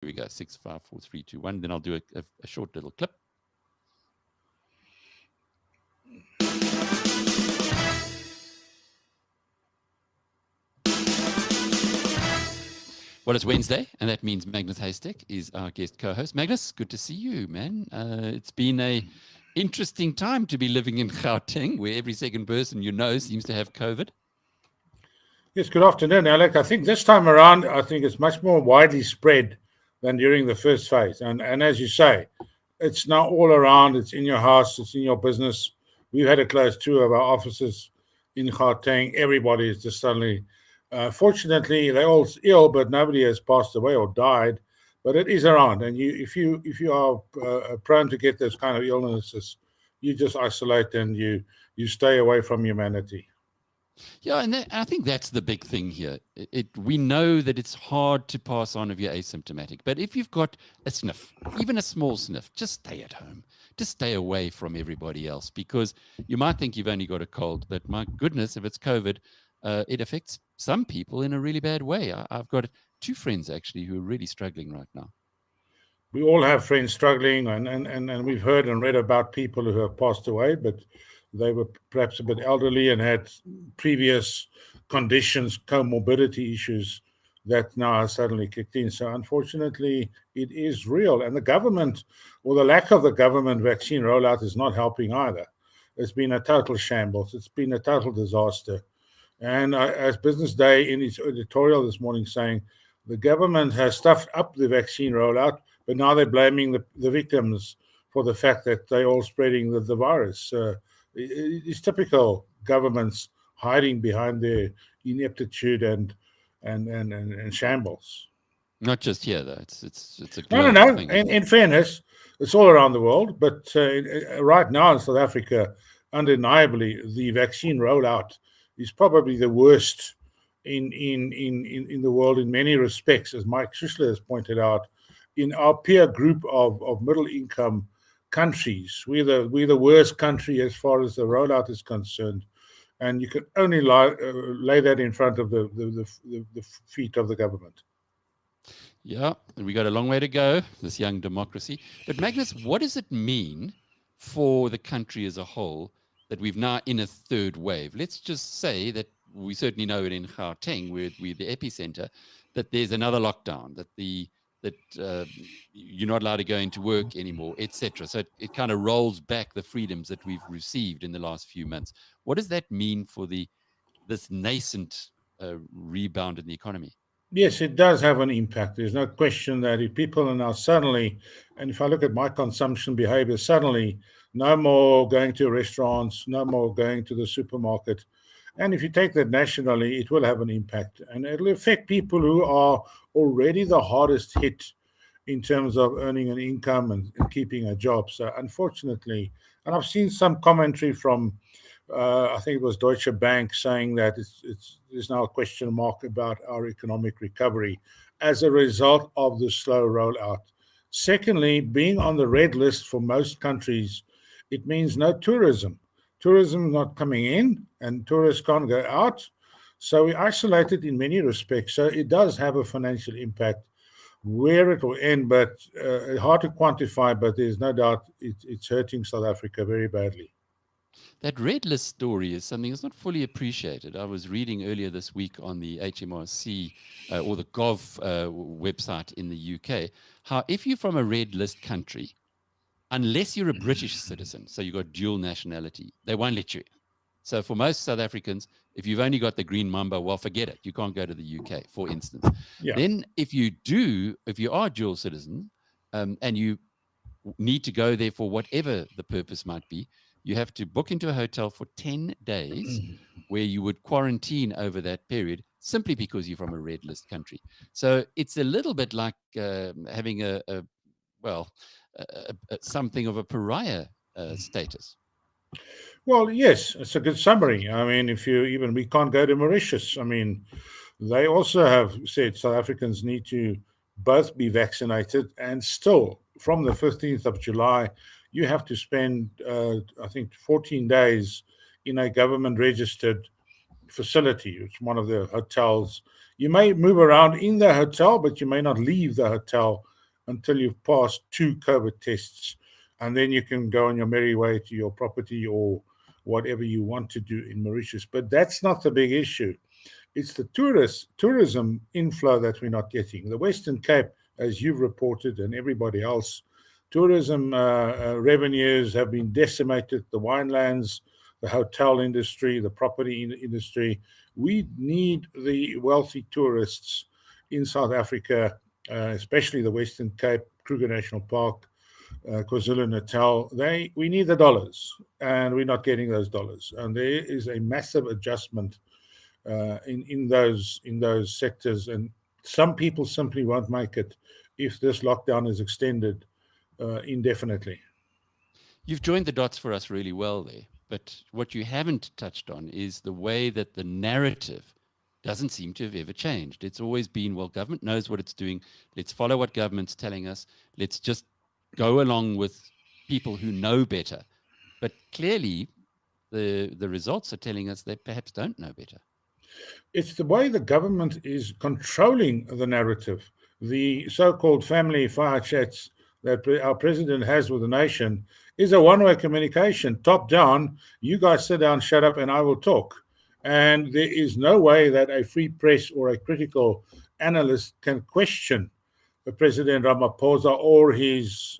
Here we go, 6, 5, 4, 3, 2, 1. Then I'll do a short little clip. Well, it's Wednesday, and that means Magnus Heystek is our guest co-host. Magnus, good to see you, man. It's been a interesting time to be living in Gauteng, where every second person you know seems to have COVID. Yes, good afternoon, Alec. I think this time around, I think it's much more widely spread than during the first phase. And as you say, it's now all around. It's in your house. It's in your business. We've had a close tour of our offices in Gauteng. Everybody is just suddenly, fortunately, they're all ill, but nobody has passed away or died. But it is around. And if you are prone to get those kind of illnesses, you just isolate and you stay away from humanity. Yeah, and I think that's the big thing here. We know that it's hard to pass on if you're asymptomatic. But if you've got a sniff, even a small sniff, just stay at home. Just stay away from everybody else, because you might think you've only got a cold, but my goodness, if it's COVID, it affects some people in a really bad way. I've got 2 friends, actually, who are really struggling right now. We all have friends struggling, and we've heard and read about people who have passed away, but they were perhaps a bit elderly and had previous conditions, comorbidity issues that now are suddenly kicked in. So unfortunately, it is real. And the government, or the lack of the government vaccine rollout, is not helping either. It's been a total shambles. It's been a total disaster. And as Business Day in its editorial this morning saying, the government has stuffed up the vaccine rollout, but now they're blaming the victims for the fact that they're all spreading the virus. It's typical governments hiding behind their ineptitude and shambles. Not just here, though. It's a global No. thing. In fairness, it's all around the world, but right now in South Africa, undeniably, the vaccine rollout is probably the worst in the world in many respects, as Mike Schuessler has pointed out. In our peer group of middle income countries, we're the worst country as far as the rollout is concerned, and you can only lay that in front of the feet of the government. Yeah, we got a long way to go, this young democracy. But Magnus, what does it mean for the country as a whole that we've now in a third wave? Let's just say that we certainly know it in Gauteng, where we're the epicenter, that there's another lockdown, that you're not allowed to go into work anymore, etc. So it kind of rolls back the freedoms that we've received in the last few months. What does that mean for this nascent rebound in the economy? Yes, it does have an impact. There's no question that if people are now suddenly, and if I look at my consumption behavior, suddenly no more going to restaurants, no more going to the supermarket. And if you take that nationally, it will have an impact. And it'll affect people who are already the hardest hit in terms of earning an income and keeping a job. So unfortunately, and I've seen some commentary from, I think it was Deutsche Bank, saying that there's now a question mark about our economic recovery as a result of the slow rollout. Secondly, being on the red list for most countries, it means no tourism. Tourism not coming in, and tourists can't go out. So we're isolated in many respects. So it does have a financial impact. Where it will end, but hard to quantify, but there's no doubt it's hurting South Africa very badly. That red list story is something that's not fully appreciated. I was reading earlier this week on the HMRC or the Gov website in the UK, how if you're from a red list country, unless you're a British citizen, so you've got dual nationality, they won't let you in. So for most South Africans, if you've only got the green mamba, well, forget it. You can't go to the UK, for instance. Yeah. Then if you are dual citizen and you need to go there for whatever the purpose might be, you have to book into a hotel for 10 days where you would quarantine over that period simply because you're from a red list country. So it's a little bit like having something of a pariah status. Well, yes, it's a good summary. I mean, we can't go to Mauritius. I mean, they also have said South Africans need to both be vaccinated, and still from the 15th of July, you have to spend, I think, 14 days in a government-registered facility. It's one of the hotels. You may move around in the hotel, but you may not leave the hotel until you've passed 2 COVID tests, and then you can go on your merry way to your property or whatever you want to do in Mauritius. But that's not the big issue. It's the tourism inflow that we're not getting. The Western Cape, as you've reported, and everybody else, tourism revenues have been decimated. The winelands, the hotel industry, the property industry. We need the wealthy tourists in South Africa, especially the Western Cape, Kruger National Park, KwaZulu-Natal. We need the dollars, and we're not getting those dollars. And there is a massive adjustment in those sectors, and some people simply won't make it if this lockdown is extended indefinitely. You've joined the dots for us really well there, but what you haven't touched on is the way that the narrative doesn't seem to have ever changed. It's always been, well, government knows what it's doing. Let's follow what government's telling us. Let's just go along with people who know better. But clearly, the results are telling us they perhaps don't know better. It's the way the government is controlling the narrative. The so-called family fire chats that our president has with the nation is a one-way communication, top down. You guys sit down, shut up, and I will talk. And there is no way that a free press or a critical analyst can question President Ramaphosa or his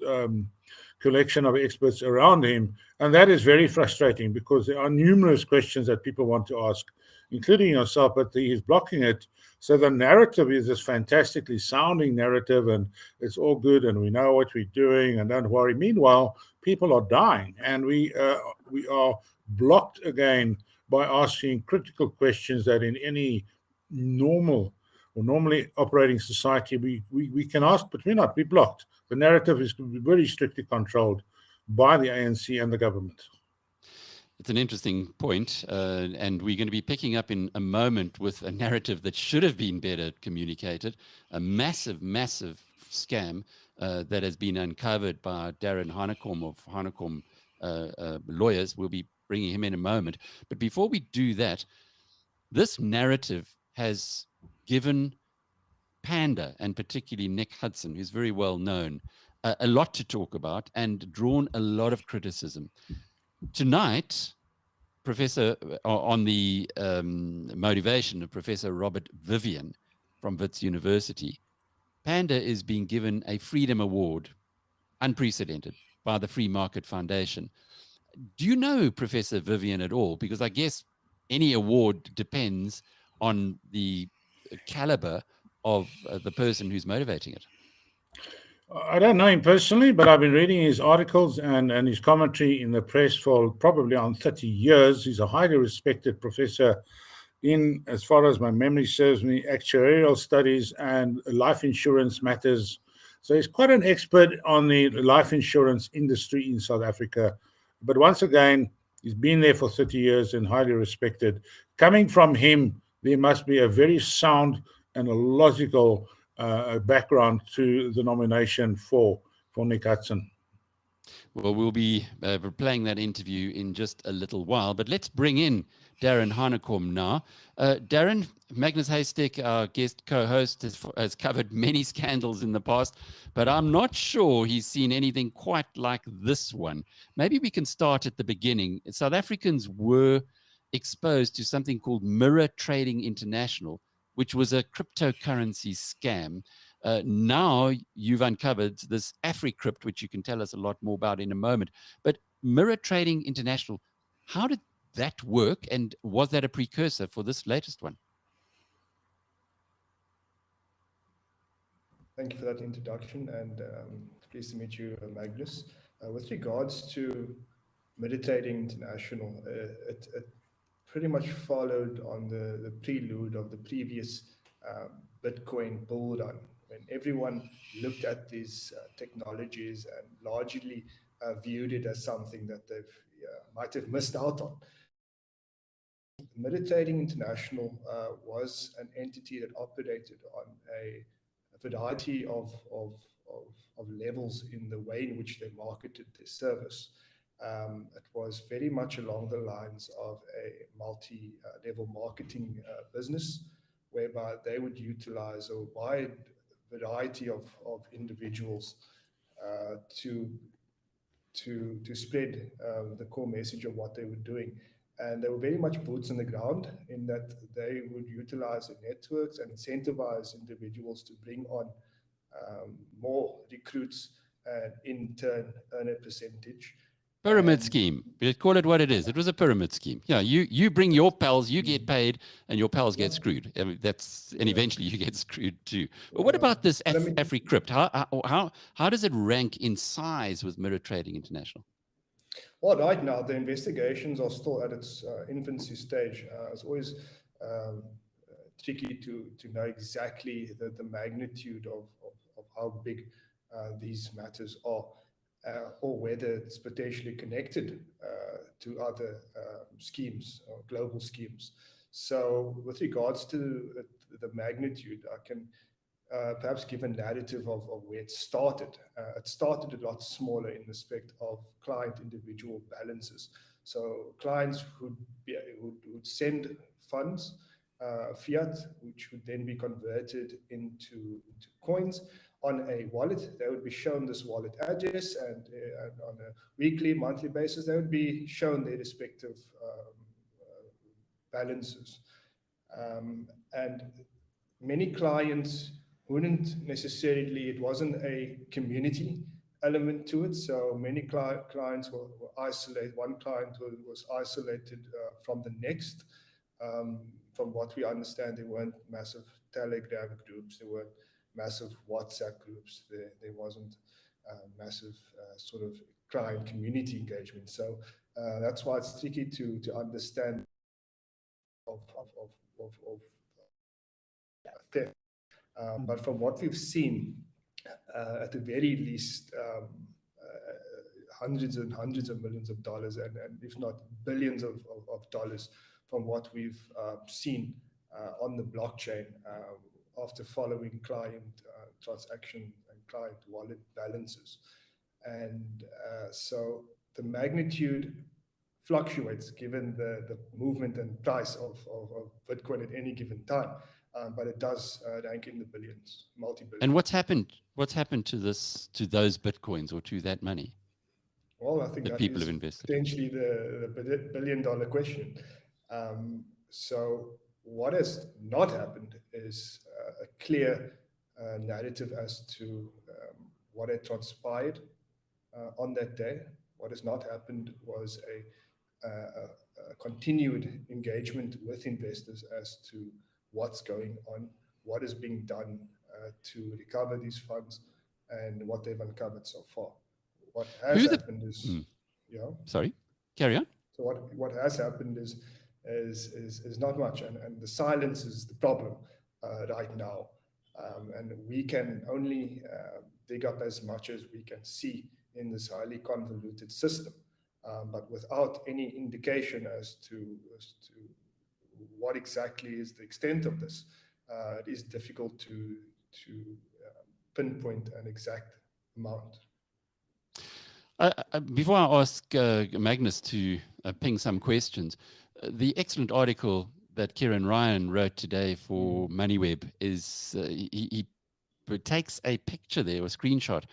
collection of experts around him. And that is very frustrating because there are numerous questions that people want to ask, including yourself, but he is blocking it. So the narrative is this fantastically sounding narrative, and it's all good, and we know what we're doing, and don't worry. Meanwhile, people are dying, and we are blocked again by asking critical questions that in any normal or normally operating society we can ask, but we're blocked. The narrative is very strictly controlled by the ANC and the government. It's an interesting point, and we're going to be picking up in a moment with a narrative that should have been better communicated, a massive, massive scam that has been uncovered by Darren Hanekom of Hanekom lawyers. We'll be bringing him in a moment. But before we do that, this narrative has given Panda, and particularly Nick Hudson, who's very well known, a lot to talk about and drawn a lot of criticism. Tonight, Professor, on the motivation of Professor Robert Vivian from Wits University, Panda is being given a Freedom Award, unprecedented, by the Free Market Foundation. Do you know Professor Vivian at all? Because I guess any award depends on the caliber of the person who's motivating it. I don't know him personally, but I've been reading his articles and his commentary in the press for probably on 30 years. He's a highly respected professor in, as far as my memory serves me, actuarial studies and life insurance matters. So he's quite an expert on the life insurance industry in South Africa. But once again, he's been there for 30 years and highly respected. Coming from him, there must be a very sound and a logical background to the nomination for Nick Hudson. Well, we'll be playing that interview in just a little while, but let's bring in Darren Hanekom now. Darren, Magnus Heystek, our guest co-host, has covered many scandals in the past, but I'm not sure he's seen anything quite like this one. Maybe we can start at the beginning. South Africans were exposed to something called Mirror Trading International, which was a cryptocurrency scam. Now you've uncovered this Africrypt, which you can tell us a lot more about in a moment. But Mirror Trading International, how did that work? And was that a precursor for this latest one? Thank you for that introduction, and pleased to meet you, Magnus. With regards to Meditating International, it pretty much followed on the prelude of the previous Bitcoin bull run, when everyone looked at these technologies and largely viewed it as something that they might have missed out on. Meditating International was an entity that operated on a variety of levels in the way in which they marketed their service. It was very much along the lines of a multi-level marketing business, whereby they would utilize a wide variety of individuals to spread the core message of what they were doing. And they were very much boots on the ground in that they would utilize their networks and incentivize individuals to bring on more recruits and in turn earn a percentage. Pyramid scheme. Let's call it what it is. It was a pyramid scheme. Yeah, you bring your pals, you get paid, and your pals get screwed. I mean, and eventually you get screwed too. But what about this Africrypt? How does it rank in size with Mirror Trading International? Well, right now the investigations are still at its infancy stage. It's always tricky to know exactly the magnitude of how big these matters are. Or whether it's potentially connected to other schemes or global schemes. So with regards to the magnitude, I can perhaps give a narrative of where it started. It started a lot smaller in respect of client individual balances. So clients would send funds, fiat, which would then be converted into coins on a wallet. They would be shown this wallet address, and on a weekly, monthly basis, they would be shown their respective balances. And many clients wouldn't necessarily, it wasn't a community element to it. So many clients were isolated. One client was isolated from the next. From what we understand, there weren't massive Telegram groups. There weren't massive WhatsApp groups. There wasn't massive sort of client community engagement. So that's why it's tricky to understand of theft. But from what we've seen, at the very least, hundreds and hundreds of millions of dollars, and if not billions of dollars, from what we've seen on the blockchain after following client transaction and client wallet balances. And so the magnitude fluctuates given the movement and price of Bitcoin at any given time. But it does rank in the billions, multi-billions. And what's happened to those Bitcoins or to that money? Well, I think that people is have invested potentially the billion-dollar question. So what has not happened is a clear narrative as to what had transpired on that day. What has not happened was a continued engagement with investors as to what's going on, what is being done to recover these funds, and what they've uncovered so far. What has happened is, Sorry, carry on. So what has happened is not much, and the silence is the problem right now, and we can only dig up as much as we can see in this highly convoluted system, but without any indication as to what exactly is the extent of this. It is difficult to pinpoint an exact amount. Before I ask Magnus to ping some questions, the excellent article that Kieran Ryan wrote today for MoneyWeb is he takes a picture there, a screenshot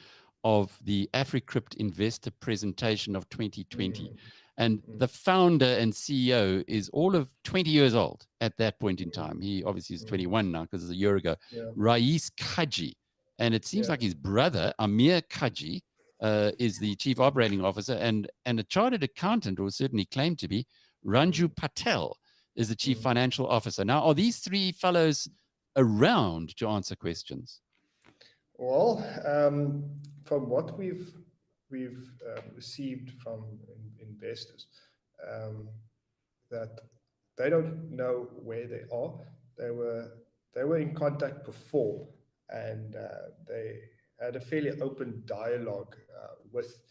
of the Africrypt investor presentation of 2020. And the founder and CEO is all of 20 years old at that point in time. He obviously is 21 now because it's a year ago. Rais Kaji. And it seems like his brother, Amir Kaji, is the chief operating officer, and a chartered accountant, or certainly claimed to be, Ranju Patel, is the chief financial officer. Now, are these three fellows around to answer questions? Well, from what we've received from investors, that they don't know where they are. They were in contact before, and they had a fairly open dialogue with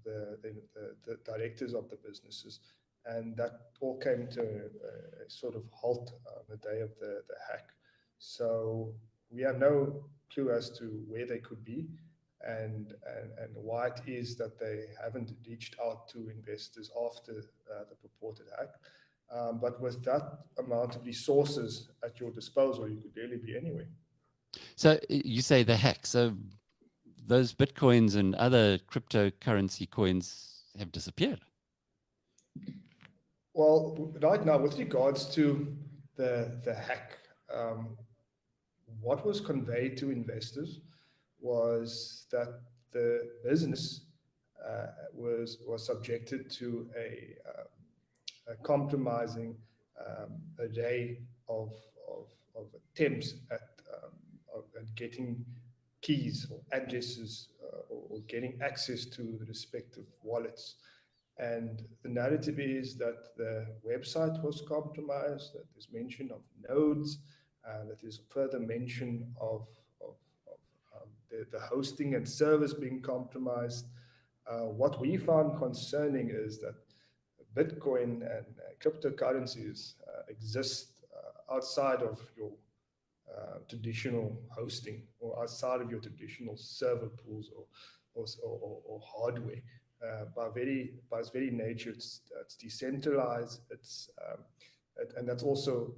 the directors of the businesses, and that all came to a sort of halt on the day of the hack. So we have no clue as to where they could be and why it is that they haven't reached out to investors after the purported hack. But with that amount of resources at your disposal, you could really be anywhere. So you say the hack. So those Bitcoins and other cryptocurrency coins have disappeared. Well, right now, with regards to the hack, what was conveyed to investors was that the business was subjected to a compromising array of, of, of attempts at getting keys or addresses or getting access to the respective wallets. And the narrative is that the website was compromised, that there's mention of nodes, that there's further mention of the hosting and servers being compromised. What we found concerning is that Bitcoin and cryptocurrencies exist outside of your traditional hosting or outside of your traditional server pools or hardware. By its very nature, it's decentralized. And that's also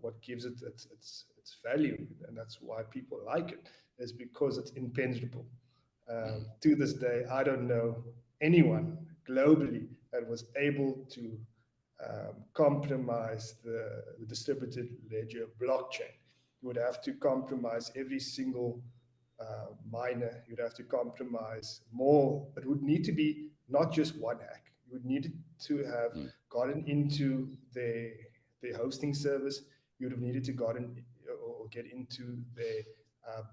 what gives it its value, and that's why people like it, is because it's impenetrable. To this day, I don't know anyone globally that was able to compromise the distributed ledger blockchain. You would have to compromise every single miner. You'd have to compromise more. It would need to be not just one hack. You would need to have gotten into their hosting service. You would have needed to gotten or get into their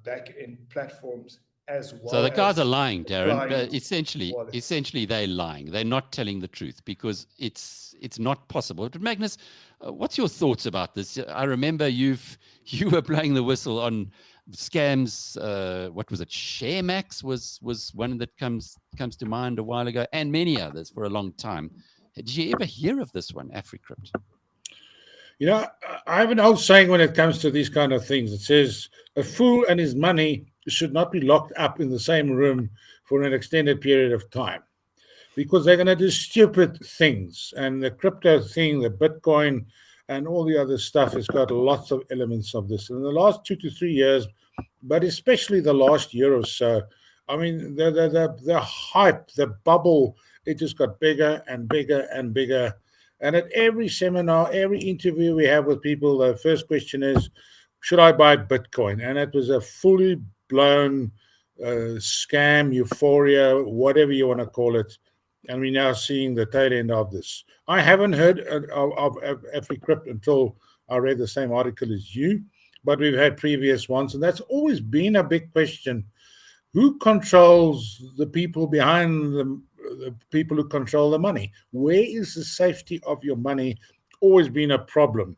back end platforms as well. So the guys are lying, Darren. client Essentially, wallets. they're lying. They're not telling the truth because it's not possible. But Magnus, what's your thoughts about this? I remember you were blowing the whistle on scams. What was it? ShareMax was one that comes to mind a while ago, and many others for a long time. Did you ever hear of this one, Africrypt? You know, I have an old saying when it comes to these kind of things. It says, a fool and his money should not be locked up in the same room for an extended period of time, because they're going to do stupid things. And the crypto thing, the Bitcoin, and all the other stuff has got lots of elements of this. In the last 2 to 3 years, but especially the last year or so, I mean, the hype, the bubble, it just got bigger and bigger and bigger. And at every seminar, every interview we have with people, the first question is, should I buy Bitcoin? And it was a fully blown scam, euphoria, whatever you want to call it. And we're now seeing the tail end of this. I haven't heard of Africrypt until I read the same article as you, but we've had previous ones. And that's always been a big question. Who controls the people behind the people who control the money? Where is the safety of your money? Always been a problem.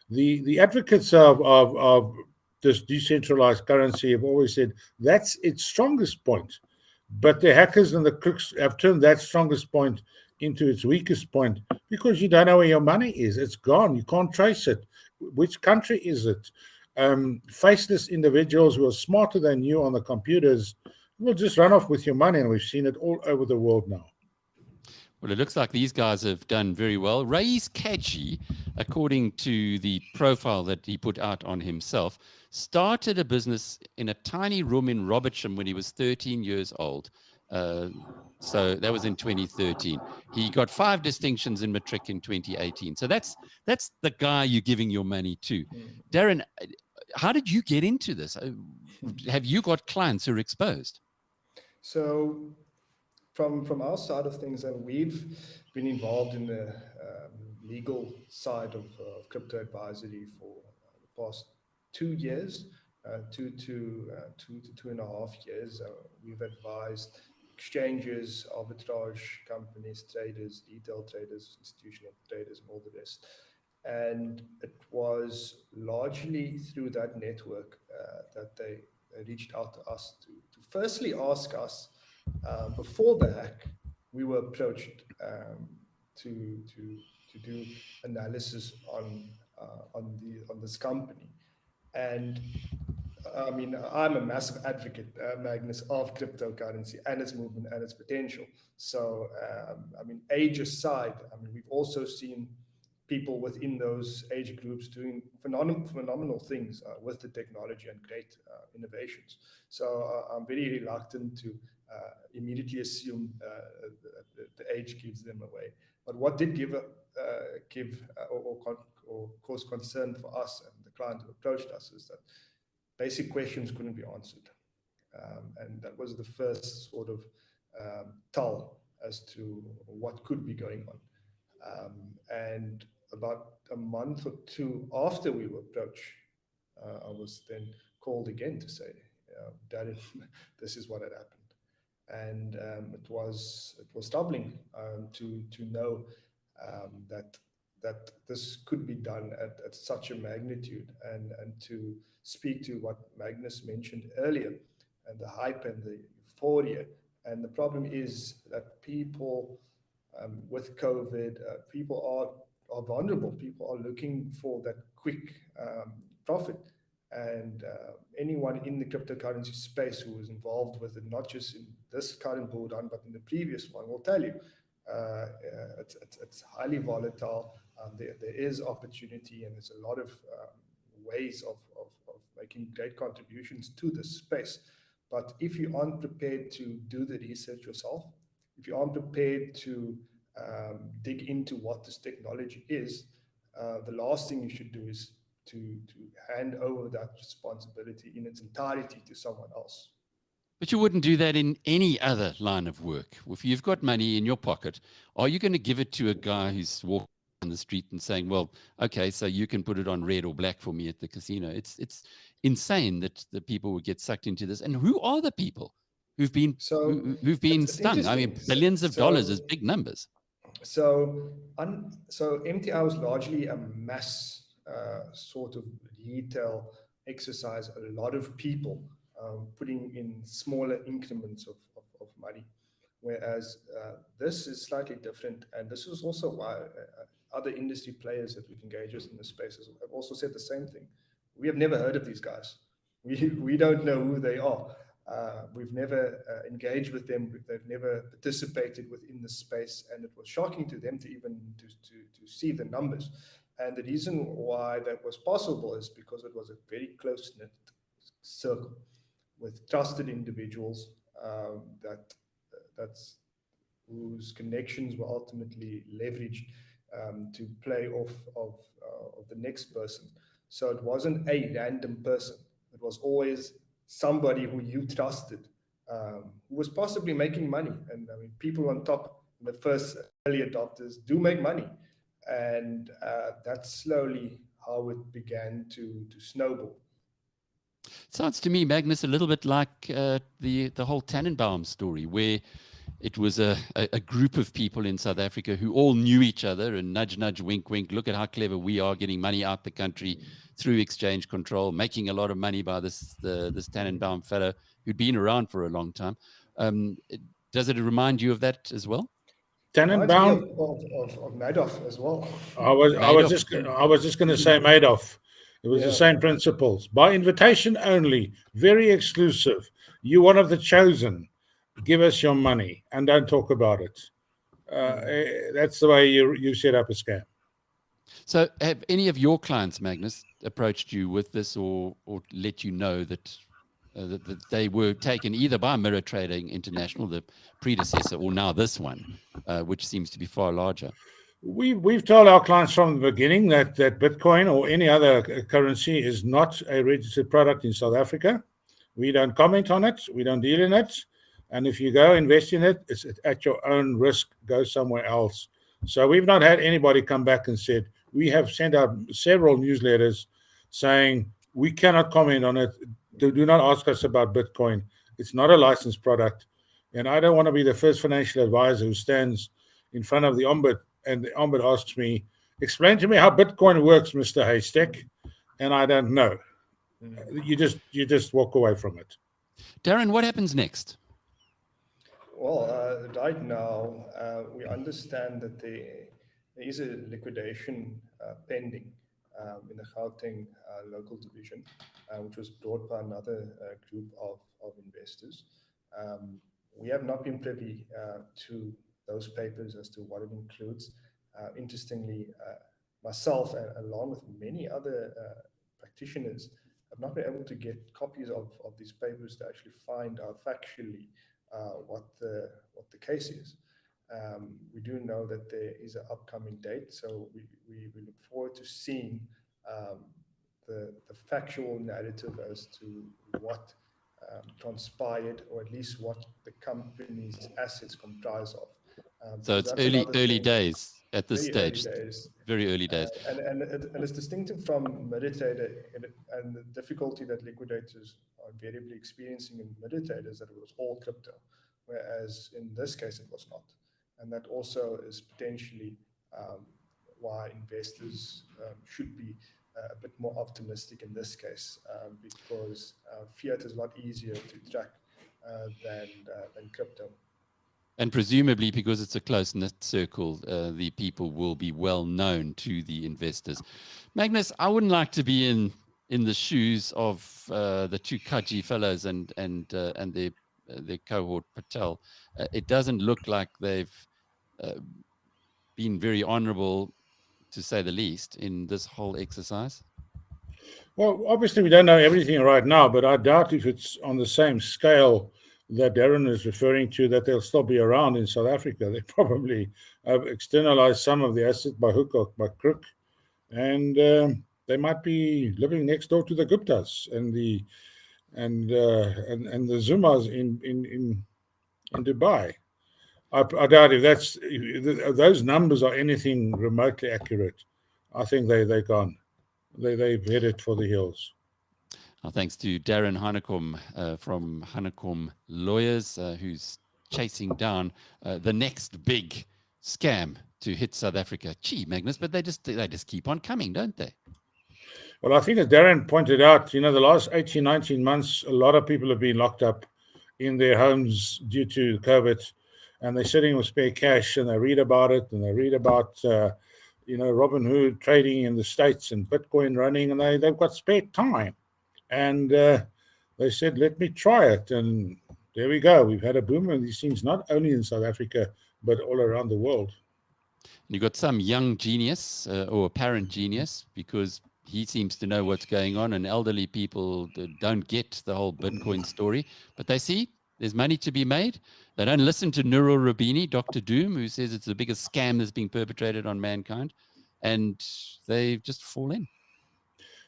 The advocates of this decentralized currency have always said that's its strongest point. But the hackers and the crooks have turned that strongest point into its weakest point because you don't know where your money is. It's gone. You can't trace it. Which country is it? Faceless individuals who are smarter than you on the computers will just run off with your money, and we've seen it all over the world now. Well, it looks like these guys have done very well. Rais Kaji, according to the profile that he put out on himself, started a business in a tiny room in Robertsham when he was 13 years old. So that was in 2013. He got 5 distinctions in matric in 2018. So that's the guy you're giving your money to. Darren, how did you get into this? Have you got clients who are exposed? So from our side of things, and we've been involved in the legal side of crypto advisory for the past 2 years, 2.5 years. We've advised exchanges, arbitrage companies, traders, retail traders, institutional traders, and all the rest. And it was largely through that network that they reached out to us to firstly ask us, before the hack, we were approached to do analysis on this company. And I mean, I'm a massive advocate, Magnus, of cryptocurrency and its movement and its potential. So, I mean, age aside, I mean, we've also seen people within those age groups doing phenomenal things with the technology and great innovations. So I'm very reluctant to immediately assume the age gives them away. But what did give or cause concern for us and the client who approached us is that basic questions couldn't be answered. And that was the first sort of tell as to what could be going on. And about a month or two after we were approached, I was then called again to say, Darren, this is what had happened. And it was troubling to know that this could be done at such a magnitude, and to speak to what Magnus mentioned earlier, and the hype and the euphoria. And the problem is that people with COVID, people are vulnerable. People are looking for that quick profit. And anyone in the cryptocurrency space who is involved with it, not just in this current bull run, but in the previous one, will tell you it's highly volatile. There is opportunity, and there's a lot of ways of making great contributions to this space. But if you aren't prepared to do the research yourself, if you aren't prepared to dig into what this technology is, the last thing you should do is to hand over that responsibility in its entirety to someone else. But you wouldn't do that in any other line of work. If you've got money in your pocket, are you going to give it to a guy who's walking on the street and saying, well, okay, so you can put it on red or black for me at the casino? It's insane that the people would get sucked into this. And who are the people who've been stung? I mean, billions of dollars is big numbers. So MTI was largely a mass sort of retail exercise. A lot of people putting in smaller increments of money, whereas this is slightly different. And this is also why other industry players that we've engaged with in this space have also said the same thing. We have never heard of these guys. We don't know who they are. We've never engaged with them. They've never participated within the space, and it was shocking to them to even to see the numbers. And the reason why that was possible is because it was a very close-knit circle with trusted individuals whose connections were ultimately leveraged to play off of the next person. So it wasn't a random person. It was always somebody who you trusted, who was possibly making money. And I mean, people on top, the first early adopters, do make money. And that's slowly how it began to snowball. Sounds to me, Magnus, a little bit like the whole Tannenbaum story, where it was a group of people in South Africa who all knew each other, and nudge, nudge, wink, wink, look at how clever we are, getting money out the country through exchange control, making a lot of money by this Tannenbaum fellow who'd been around for a long time. Does it remind you of that as well? Tannenbaum of Madoff as well. I was just going to say Madoff. It was the same principles. By invitation only, very exclusive. You're one of the chosen. Give us your money and don't talk about it. That's the way you set up a scam. So have any of your clients, Magnus, approached you with this or let you know that they were taken either by Mirror Trading International, the predecessor, or now this one, which seems to be far larger? We've told our clients from the beginning that Bitcoin or any other currency is not a registered product in South Africa. We don't comment on it. We don't deal in it. And if you go invest in it, it's at your own risk. Go somewhere else. So we've not had anybody come back and said, we have sent out several newsletters saying we cannot comment on it. Do not ask us about Bitcoin. It's not a licensed product. And I don't want to be the first financial advisor who stands in front of the Ombud and the Ombud asks me, explain to me how Bitcoin works, Mr. Heystek. And I don't know. You just walk away from it. Darren, what happens next? Well, right now, we understand that there is a liquidation pending in the Gauteng local division, which was brought by another group of investors. We have not been privy to those papers as to what it includes. Interestingly, myself, and along with many other practitioners, have not been able to get copies of these papers to actually find out factually what the case is. We do know that there is an upcoming date, so we look forward to seeing the factual narrative as to what transpired, or at least what the company's assets comprise of. So Because it's that's another early thing, days at this very early stage. days. Very early days. And it's distinctive from meditator, and the difficulty that liquidators are invariably experiencing in meditator is that it was all crypto, whereas in this case it was not. And that also is potentially why investors should be a bit more optimistic in this case, because fiat is a lot easier to track than crypto. And presumably, because it's a close-knit circle, the people will be well known to the investors. Magnus, I wouldn't like to be in the shoes of the two Kaji fellows and their cohort Patel. It doesn't look like they've been very honourable, to say the least, in this whole exercise. Well, obviously we don't know everything right now, but I doubt if it's on the same scale that Darren is referring to, that they'll still be around in South Africa. They probably have externalized some of the assets by hook or by crook, and they might be living next door to the Guptas and the Zumas in Dubai. I doubt if those numbers are anything remotely accurate. I think they're gone. They've headed for the hills. Thanks to Darren Hanekom from Hanekom Lawyers, who's chasing down the next big scam to hit South Africa. Gee, Magnus, but they just keep on coming, don't they? Well, I think as Darren pointed out, the last 18, 19 months, a lot of people have been locked up in their homes due to COVID, and they're sitting with spare cash, and they read about it, and they read about Robinhood trading in the States and Bitcoin running, and they've got spare time. And they said, let me try it. And there we go. We've had a boom of these things, not only in South Africa, but all around the world. You've got some young genius or apparent genius, because he seems to know what's going on, and elderly people don't get the whole Bitcoin story. But they see there's money to be made. They don't listen to Nurul Rabini, Dr. Doom, who says it's the biggest scam that's being perpetrated on mankind. And they just fall in.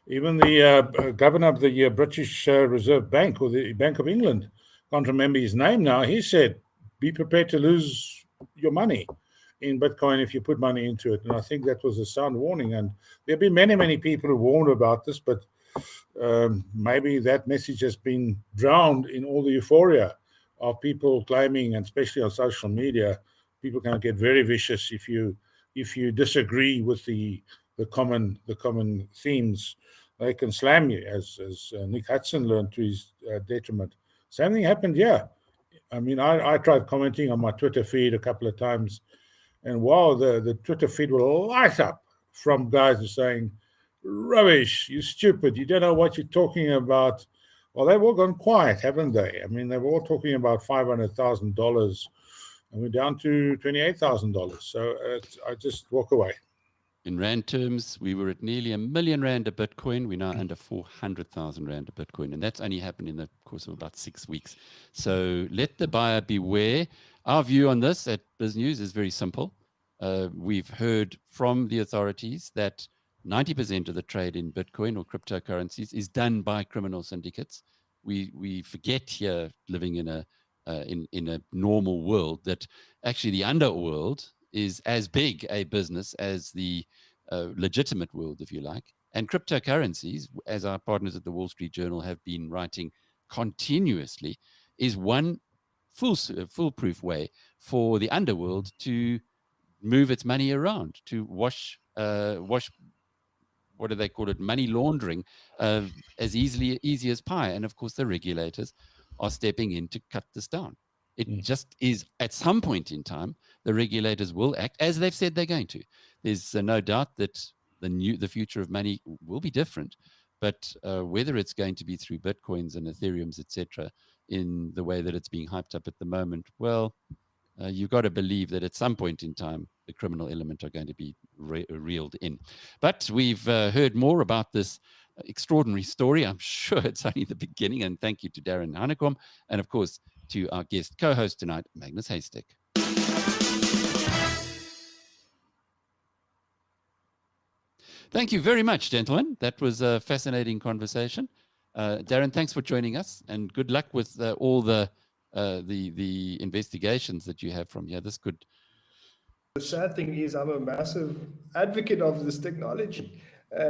Even the governor of the British Reserve Bank, or the Bank of England, can't remember his name now, he said, be prepared to lose your money in Bitcoin if you put money into it. And I think that was a sound warning. And there have been many, many people who warned about this, but maybe that message has been drowned in all the euphoria of people claiming, and especially on social media, people can get very vicious if you disagree with the common themes. They can slam you, as Nick Hudson learned to his detriment. Same thing happened here. I mean, I tried commenting on my Twitter feed a couple of times, and wow, the Twitter feed will light up from guys who are saying, rubbish, you stupid, you don't know what you're talking about. Well, they've all gone quiet, haven't they? I mean, they're all talking about $500,000, and we're down to $28,000. So I just walk away. In Rand terms, we were at nearly R1 million a Bitcoin. We're now under 400,000 Rand a Bitcoin. And that's only happened in the course of about 6 weeks. So let the buyer beware. Our view on this at BizNews is very simple. We've heard from the authorities that 90% of the trade in Bitcoin or cryptocurrencies is done by criminal syndicates. We forget here, living in a normal world, that actually the underworld is as big a business as the legitimate world, if you like. And cryptocurrencies, as our partners at the Wall Street Journal have been writing continuously, is one foolproof way for the underworld to move its money around, to wash what do they call it, money laundering, as easy as pie. And of course, the regulators are stepping in to cut this down. It just is, at some point in time, the regulators will act as they've said they're going to. There's no doubt that the future of money will be different, but whether it's going to be through Bitcoins and Ethereums, etc., in the way that it's being hyped up at the moment, well, you've got to believe that at some point in time, the criminal element are going to be reeled in. But we've heard more about this extraordinary story. I'm sure it's only the beginning. And thank you to Darren Hanekom, and of course to our guest co-host tonight, Magnus Heystek. Thank you very much, gentlemen. That was a fascinating conversation. Darren, thanks for joining us, and good luck with all the investigations that you have from here. This could... The sad thing is I'm a massive advocate of this technology.